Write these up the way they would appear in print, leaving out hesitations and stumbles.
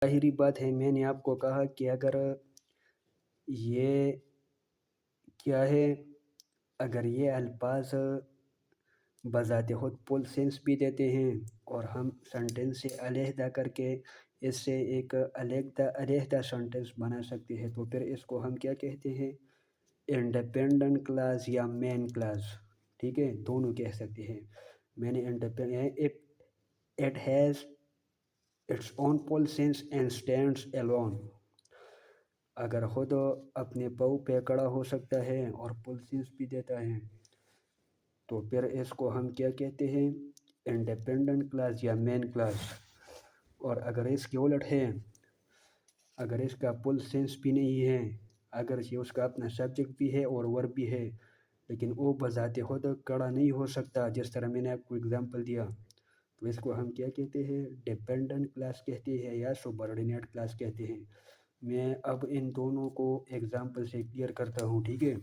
ظاہری بات ہے، میں نے آپ کو کہا کہ اگر یہ کیا ہے، اگر یہ الفاظ بذات خود فل سینس بھی دیتے ہیں اور ہم سنٹینس سے علیحدہ کر کے اس سے ایک علیحدہ سنٹینس بنا سکتے ہیں، تو پھر اس کو ہم کیا کہتے ہیں؟ انڈیپینڈنٹ کلاس یا مین کلاس. ٹھیک ہے، دونوں کہہ سکتے ہیں. میں نے it has its own full sense and stands alone. اگر خود اپنے پاؤں پہ کڑا ہو سکتا ہے اور فل سینس بھی دیتا ہے تو پھر اس کو ہم کیا کہتے ہیں؟ انڈیپینڈنٹ کلاس یا مین کلاس. اور اگر اس کے الٹ ہے، اگر اس کا فل سینس بھی نہیں ہے، اگر یہ اس کا اپنا سبجیکٹ بھی ہے اور ورب بھی ہے لیکن وہ بذات خود کڑا نہیں ہو سکتا، جس طرح میں نے آپ کو اگزامپل دیا، تو اس کو ہم کیا کہتے ہیں؟ ڈیپینڈنٹ کلاس کہتے ہیں یا سبارڈینیٹ کلاس کہتے ہیں. میں اب ان دونوں کو ایگزامپل سے کلیئر کرتا ہوں. ٹھیک ہے،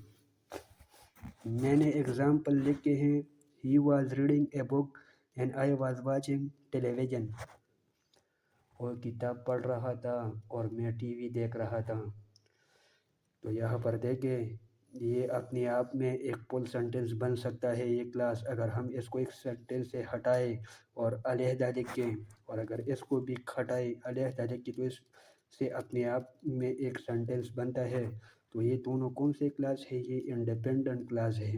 میں نے ایگزامپل لکھے ہیں. He was reading a book and I was watching television. وہ کتاب پڑھ رہا تھا اور میں ٹی وی دیکھ رہا تھا. تو یہاں پر دیکھیں، یہ اپنے آپ میں ایک فل سینٹینس بن سکتا ہے یہ کلاس، اگر ہم اس کو ایک سینٹینس سے ہٹائے اور علیحدہ لکھیں، اور اگر اس کو بھی ہٹائے علیحدہ لکھیں تو اس سے اپنے آپ میں ایک سینٹینس بنتا ہے. تو یہ دونوں کون سے کلاس ہے؟ یہ انڈیپینڈنٹ کلاس ہے.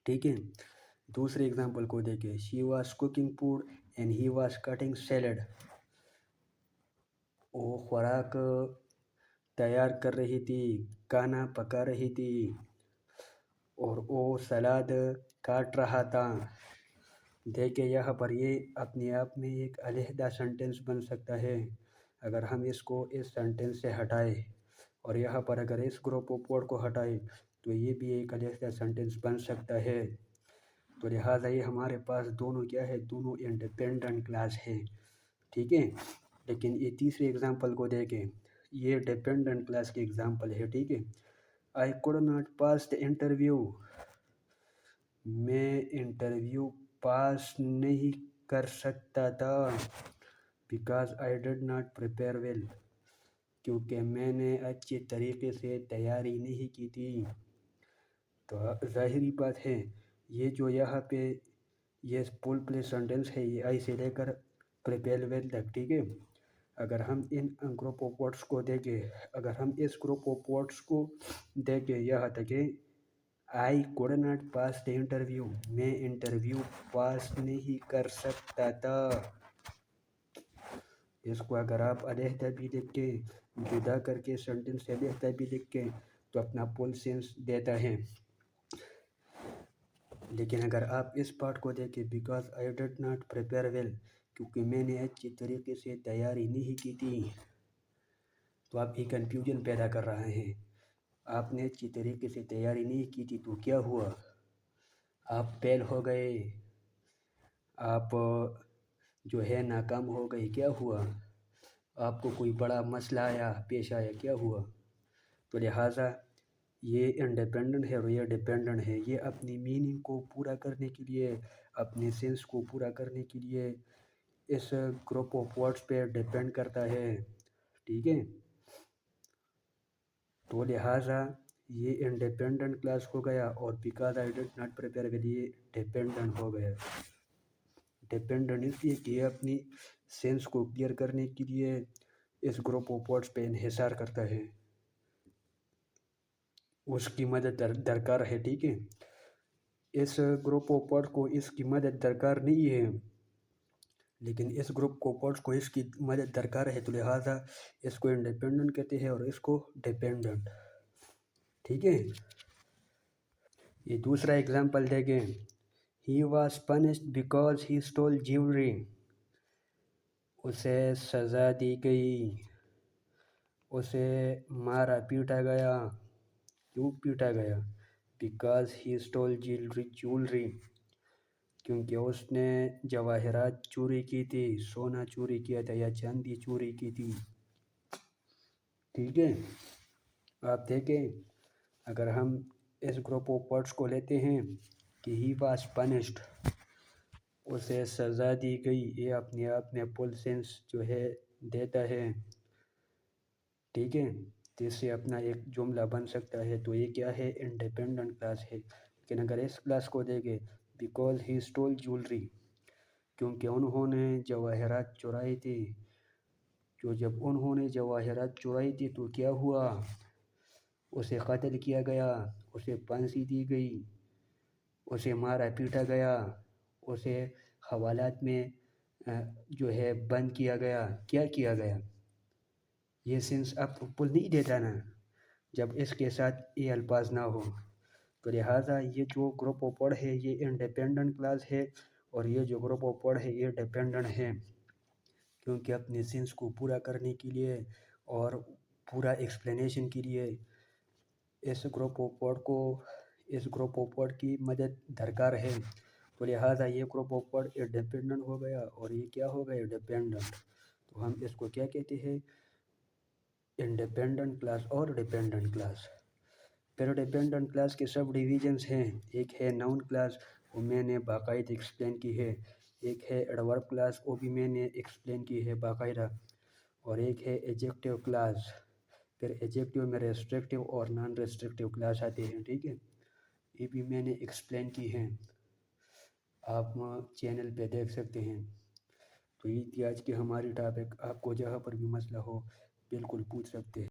ٹھیک ہے، دوسرے اگزامپل کو دیکھیں. She was cooking food and he was cutting salad. وہ خوراک تیار کر رہی تھی، کھانا پکا رہی تھی اور وہ سلاد کاٹ رہا تھا. دیکھیں یہاں پر یہ اپنے آپ میں ایک علیحدہ سینٹینس بن سکتا ہے اگر ہم اس کو اس سینٹینس سے ہٹائے، اور یہاں پر اگر اس گروپ آف ورڈ کو ہٹائے تو یہ بھی ایک علیحدہ سینٹینس بن سکتا ہے. تو لہٰذا یہ ہمارے پاس دونوں کیا ہے؟ دونوں انڈیپینڈنٹ کلاس ہے. ٹھیک ہے، لیکن یہ تیسرے اگزامپل کو دیکھیں. یہ ڈیپینڈنٹ کلاس کی اگزامپل ہے. ٹھیک ہے، I could not pass the interview. میں انٹرویو پاس نہیں کر سکتا تھا because I did not prepare well. کیونکہ میں نے اچھے طریقے سے تیاری نہیں کی تھی. تو ظاہری بات ہے، یہ جو یہاں پہ یہ فل پلے سینٹینس ہے، یہ آئی سے لے کر پریپیئر ویل تک. ٹھیک ہے، اگر ہم ان گروپ آف ورڈس کو دیکھیں، اگر ہم اس گروپ آف ورڈس کو دیکھیں یہاں تک کہ آئی could not pass the interview, میں انٹرویو پاس نہیں کر سکتا تھا. اس کو اگر آپ علیحدہ بھی لکھ کے، جدا کر کے سینٹینس سے علیحدہ بھی لکھ کے تو اپنا فل سینس دیتا ہے. لیکن اگر آپ اس پارٹ کو دیکھیں، because I did not prepare well, کیونکہ میں نے اچھی طریقے سے تیاری نہیں کی تھی، تو آپ یہ کنفیوژن پیدا کر رہے ہیں. آپ نے اچھی طریقے سے تیاری نہیں کی تھی تو کیا ہوا؟ آپ فیل ہو گئے، آپ جو ہے ناکام ہو گئے. کیا ہوا؟ آپ کو کوئی بڑا مسئلہ پیش آیا. کیا ہوا؟ تو لہٰذا یہ انڈیپینڈنٹ ہے اور یہ ڈیپینڈنٹ ہے. یہ اپنی میننگ کو پورا کرنے کے لیے، اپنے سینس کو پورا کرنے کے لیے اس گروپ آف ورڈس پہ ڈیپینڈ کرتا ہے. ٹھیک ہے، تو لہٰذا یہ انڈیپینڈنٹ کلاس ہو گیا، اور because I did not prepare with یہ ڈیپینڈنٹ ہو گیا. ڈیپینڈنٹ اس لیے کہ یہ اپنی سینس کو کلیئر کرنے کے لیے اس گروپ آف ورڈس پہ انحصار کرتا ہے، اس کی مدد درکار ہے. ٹھیک ہے، اس گروپ آف ورڈ کو اس کی مدد درکار نہیں ہے، لیکن اس گروپ آف ورڈس کو اس کی مدد درکار ہے، تو لہٰذا اس کو انڈیپینڈنٹ کہتے ہیں اور اس کو ڈیپینڈنٹ. ٹھیک ہے، یہ دوسرا ایگزامپل دیکھیں. He was punished because he stole jewellery. اسے سزا دی گئی، اسے مارا پیٹا گیا. کیوں پیٹا گیا؟ Because he stole jewellery. کیونکہ اس نے جواہرات چوری کی تھی، سونا چوری کیا تھا یا چاندی چوری کی تھی. ٹھیک ہے، آپ دیکھیں اگر ہم اس گروپ آف ورڈس کو لیتے ہیں کہ ہی واز پنشڈ، اسے سزا دی گئی، یہ اپنے آپ میں فل سینس جو ہے دیتا ہے، ٹھیک ہے، تو اس سے اپنا ایک جملہ بن سکتا ہے. تو یہ کیا ہے؟ انڈیپینڈنٹ کلاس ہے. لیکن اگر اس کلاس کو دیکھیں، بیکاز ہی اسٹول جولری، کیونکہ انہوں نے جواہرات چرائی تھی. جب انہوں نے جواہرات چرائی تھی تو کیا ہوا؟ اسے قتل کیا گیا، اسے پھانسی دی گئی، اسے مارا پیٹا گیا، اسے حوالات میں جو ہے بند کیا گیا. کیا کیا گیا؟ یہ سینس آپ پل نہیں دیتا نا جب اس کے ساتھ یہ الفاظ نہ ہو. تو لہٰذا یہ جو گروپ آف ورڈ ہے یہ انڈیپینڈنٹ کلاس ہے، اور یہ جو گروپ آف ورڈ ہے یہ ڈیپینڈنٹ ہے، کیونکہ اپنے سینس کو پورا کرنے کے لیے اور پورا ایکسپلینیشن کے لیے اس گروپ آف ورڈ کی مدد درکار ہے. تو لہٰذا یہ گروپ آف ورڈ ڈیپینڈنٹ ہو گیا، اور یہ کیا ہو گیا؟ ڈیپینڈنٹ. تو ہم اس کو کیا کہتے ہیں؟ انڈیپینڈنٹ کلاس اور ڈیپینڈنٹ کلاس. پھر ڈیپینڈنٹ کلاس کے سب ڈویژنس ہیں. ایک ہے ناؤن کلاس، وہ میں نے باقاعدہ ایکسپلین کی ہے. ایک ہے ایڈورب کلاس، وہ بھی میں نے ایکسپلین کی ہے باقاعدہ. اور ایک ہے ایڈجیکٹیو کلاس. پھر ایڈجیکٹیو میں ریسٹرکٹیو اور نان ریسٹرکٹیو کلاس آتے ہیں، ٹھیک ہے، یہ بھی میں نے ایکسپلین کی ہیں، آپ چینل پہ دیکھ سکتے ہیں. تو یہ تھی آج کی ہماری ٹاپک. آپ کو جہاں پر بھی مسئلہ ہو بالکل پوچھ سکتے ہیں.